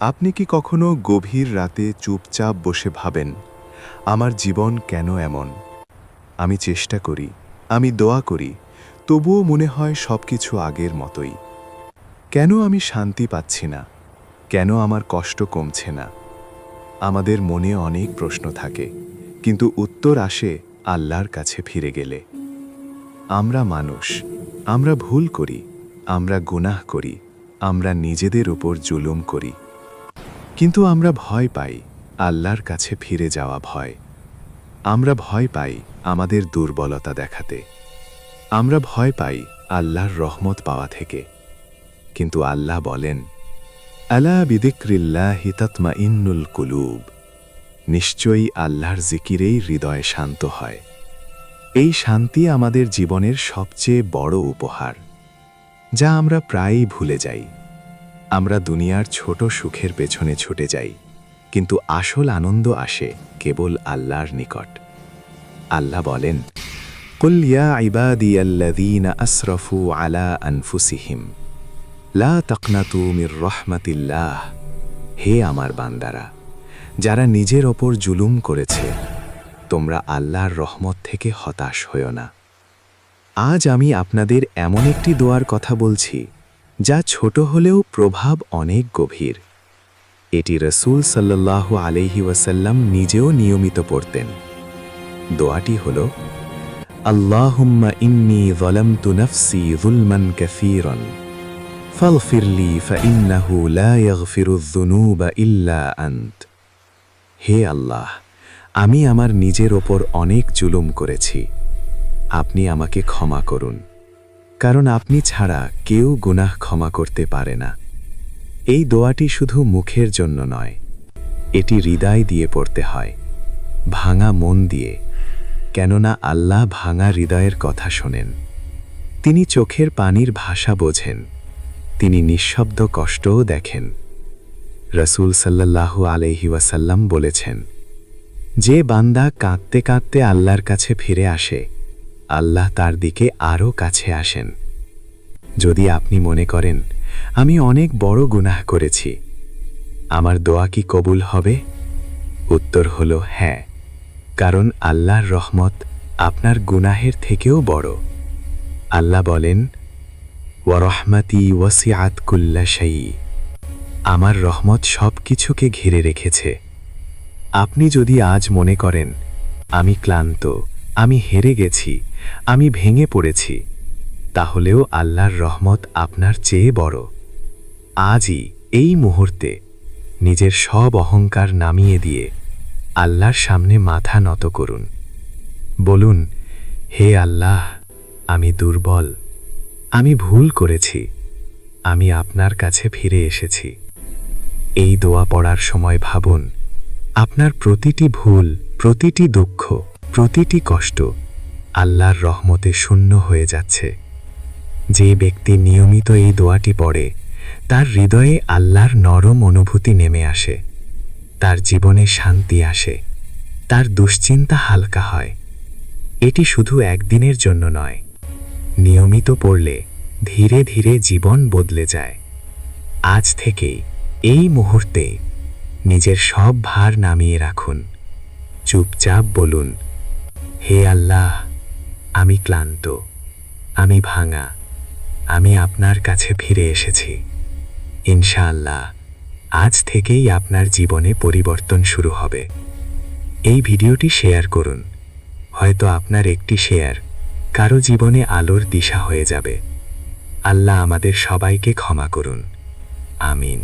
আপনি কি কখনো গভীর রাতে চুপচাপ বসে ভাবেন, আমার জীবন কেন এমন? আমি চেষ্টা করি, আমি দোয়া করি, তবুও মনে হয় সবকিছু আগের মতোই। কেন আমি শান্তি পাচ্ছি না? কেন আমার কষ্ট কমছে না? আমাদের মনে অনেক প্রশ্ন থাকে, কিন্তু উত্তর আসে আল্লাহর কাছে ফিরে গেলে। আমরা মানুষ, আমরা ভুল করি, আমরা গুনাহ করি, আমরা নিজেদের উপর জুলুম করি। কিন্তু আমরা ভয় পাই আল্লাহর কাছে ফিরে যাওয়া ভয়। আমরা ভয় পাই আমাদের দুর্বলতা দেখাতে। আমরা ভয় পাই আল্লাহর রহমত পাওয়া থেকে। কিন্তু আল্লাহ বলেন, আলা বিযিক্রিল্লাহি তাতমাইন্নুল কুলুব। নিশ্চয়ই আল্লাহর জিকিরেই হৃদয় শান্ত হয়। এই শান্তি আমাদের জীবনের সবচেয়ে বড় উপহার, যা আমরা প্রায়ই ভুলে যাই। আমরা দুনিয়ার ছোট সুখের পেছনে ছুটে যাই, কিন্তু আসল আনন্দ আসে কেবল আল্লাহর নিকট। আল্লাহ বলেন, কুল ইয়া ইবাদিয়াল্লাযীনা আসরাফু আলা আনফুসিহিম লা তাকনাতু মির রাহমাতিল্লাহ। হে আমার বান্দারা, যারা নিজের ওপর জুলুম করেছে, তোমরা আল্লাহর রহমত থেকে হতাশ হয়ো না। আজ আমি আপনাদের এমন একটি দোয়ার কথা বলছি, যা ছোট হলেও প্রভাব অনেক গভীর। এটি রাসূল সাল্লাল্লাহু আলাইহি ওয়াসাল্লাম নিজেও নিয়মিত পড়তেন। দোয়াটি হল, আল্লাহুম্মা ইন্নী যালামতু নাফসি যুলমান কাসীরান ফাগফির লি ফাইন্নাহু লা ইয়াগফিরুয যুনুবা ইল্লা আনত। হে আল্লাহ, আমি আমার নিজের ওপর অনেক জুলুম করেছি। আপনি আমাকে ক্ষমা করুন, কারণ আপনি ছাড়া কেউ গুনাহ ক্ষমা করতে পারে না। এই দোয়াটি শুধু মুখের জন্য নয়, এটি হৃদয় দিয়ে পড়তে হয়, ভাঙা মন দিয়ে। কেননা আল্লাহ ভাঙা হৃদয়ের কথা শোনেন। তিনি চোখের পানির ভাষা বোঝেন, তিনি নিঃশব্দ কষ্টও দেখেন। রাসূল সাল্লাল্লাহু আলাইহি ওয়াসাল্লাম বলেছেন, যে বান্দা কাঁদতে কাঁদতে আল্লাহর কাছে ফিরে আসে, আল্লাহ তার দিকে আরও কাছে আসেন। যদি আপনি মনে করেন, আমি অনেক বড় গুনাহ করেছি, আমার দোয়া কি কবুল হবে? উত্তর হল হ্যাঁ, কারণ আল্লাহর রহমত আপনার গুনাহের থেকেও বড়। আল্লাহ বলেন, ওয়া রাহমাতি ওয়াসিআত কুল্লা শাই। আমার রহমত সব কিছুকে ঘিরে রেখেছে। আপনি যদি আজ মনে করেন, আমি ক্লান্ত, আমি হেরে গেছি, আমি ভেঙে পড়েছি, তাহলেও আল্লাহর রহমত আপনার চেয়ে বড়। আজই, এই মুহূর্তে নিজের সব অহংকার নামিয়ে দিয়ে আল্লাহর সামনে মাথা নত করুন। বলুন, হে আল্লাহ, আমি দুর্বল, আমি ভুল করেছি, আমি আপনার কাছে ফিরে এসেছি। এই দোয়া পড়ার সময় ভাবুন, আপনার প্রতিটি ভুল, প্রতিটি দুঃখ, প্রতিটি কষ্ট আল্লাহর রহমতে শূন্য হয়ে যাচ্ছে। যে ব্যক্তি নিয়মিত এই দোয়াটি পড়ে, তার হৃদয়ে আল্লাহর নরম অনুভূতি নেমে আসে, তার জীবনে শান্তি আসে, তার দুশ্চিন্তা হালকা হয়। এটি শুধু একদিনের জন্য নয়, নিয়মিত পড়লে ধীরে ধীরে জীবন বদলে যায়। আজ থেকেই, এই মুহূর্তে নিজের সব ভার নামিয়ে রাখুন। চুপচাপ বলুন, হে আল্লাহ, আমি ক্লান্ত, আমি ভাঙা, আমি আপনার কাছে ফিরে এসেছি। ইনশাআল্লাহ, আজ থেকেই আপনার জীবনে পরিবর্তন শুরু হবে। এই ভিডিওটি শেয়ার করুন, হয়তো আপনার একটি শেয়ার কারো জীবনে আলোর দিশা হয়ে যাবে। আল্লাহ আমাদের সবাইকে ক্ষমা করুন। আমিন।